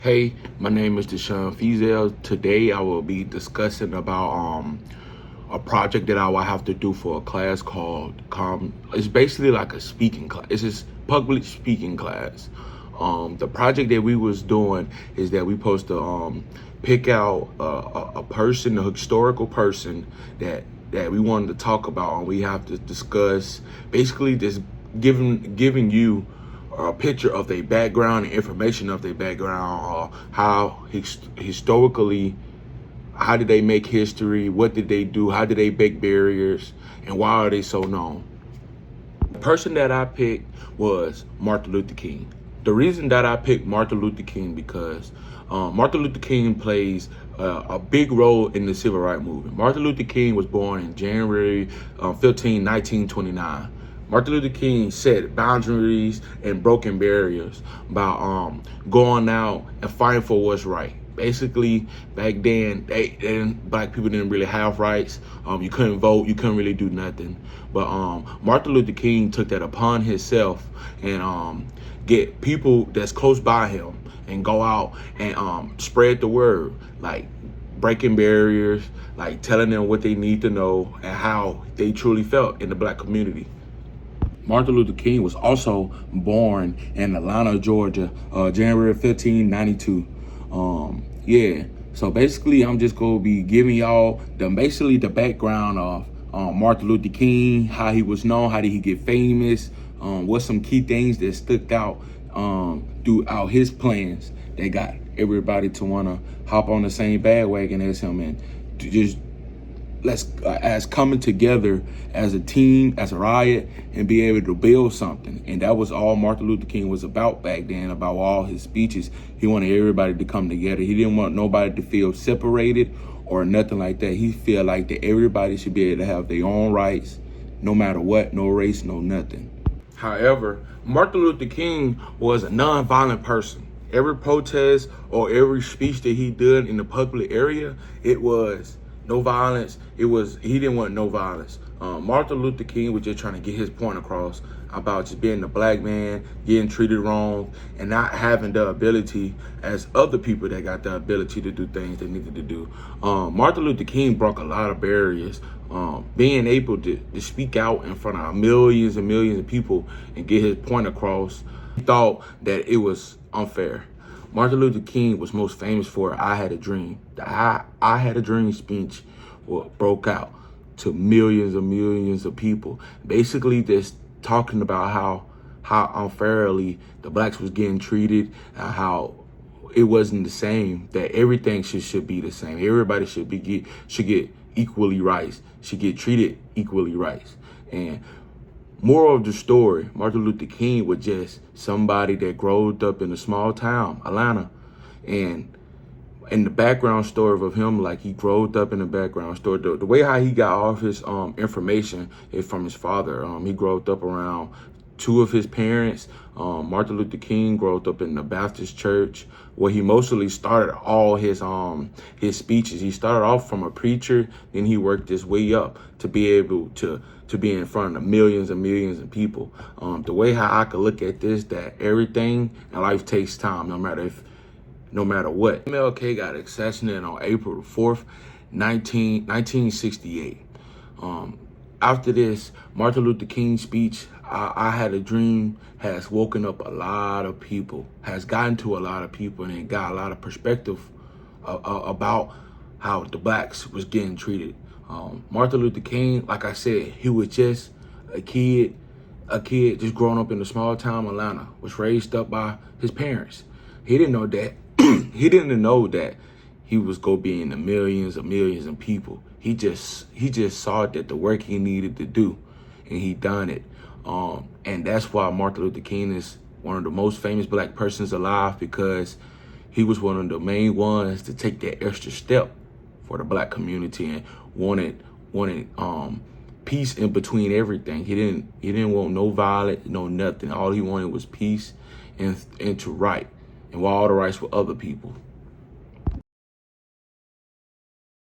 Hey, my name is Deshaun Fizel. Today I will be discussing about a project that I will have to do for a class called it's basically like a speaking class. It's just public speaking class. The project that we was doing is that we supposed to pick out a person, a historical person that we wanted to talk about, and we have to discuss basically just giving you a picture of their background and information of their background, how historically, how did they make history, what did they do, how did they break barriers, and why are they so known. The person that I picked was Martin Luther King. The reason that I picked Martin Luther King because Martin Luther King plays a big role in the civil rights movement. Martin Luther King was born in January 15, 1929. Martin Luther King set boundaries and broken barriers by going out and fighting for what's right. Basically, back then, black people didn't really have rights. You couldn't vote. You couldn't really do nothing. But Martin Luther King took that upon himself and get people that's close by him and go out and spread the word, like breaking barriers, like telling them what they need to know and how they truly felt in the black community. Martin Luther King was also born in Atlanta, Georgia, January 15, 92. So basically, I'm just going to be giving y'all the background of Martin Luther King, how he was known, how did he get famous, what's some key things that stuck out throughout his plans that got everybody to want to hop on the same bandwagon as him and to just as coming together as a team, as a riot, and be able to build something. And that was all Martin Luther King was about back then, about all his speeches. He wanted everybody to come together. He didn't want nobody to feel separated or nothing like that. He felt like that everybody should be able to have their own rights, no matter what, no race, no nothing. However, Martin Luther King was a non-violent person. Every protest or every speech that he did in the public area, it was no violence. He didn't want no violence. Martin Luther King was just trying to get his point across about just being a black man, getting treated wrong, and not having the ability as other people that got the ability to do things they needed to do. Martin Luther King broke a lot of barriers. Being able to speak out in front of millions and millions of people and get his point across, he thought that it was unfair. Martin Luther King was most famous for "I Had a Dream." The I Had a Dream speech broke out to millions and millions of people. Basically, just talking about how unfairly the blacks was getting treated, how it wasn't the same, that everything should be the same. Everybody should get equally rights, should get treated equally rights. And moral of the story, Martin Luther King was just somebody that growed up in a small town, Atlanta. And in the background story of him, like he growed up in the background story, the way how he got all of his information is from his father. He growed up around two of his parents. Martin Luther King growed up in the Baptist church, where he mostly started all his speeches. He started off from a preacher, then he worked his way up to be able to be in front of millions and millions of people. The way how I could look at this, that everything in life takes time, no matter what. MLK got assassinated on April 4th, 1968. After this, Martin Luther King's speech, I Had a Dream, has woken up a lot of people, has gotten to a lot of people, and it got a lot of perspective about how the blacks was getting treated. Martin Luther King, like I said, he was just a kid just growing up in a small town, Atlanta, was raised up by his parents. He didn't know that. He didn't know that he was gonna be in the millions of people. He just saw that the work he needed to do, and he done it. And that's why Martin Luther King is one of the most famous black persons alive, because he was one of the main ones to take that extra step for the black community and wanted peace in between everything. He didn't want no violence, no nothing. All he wanted was peace and to right, and all the rights for other people.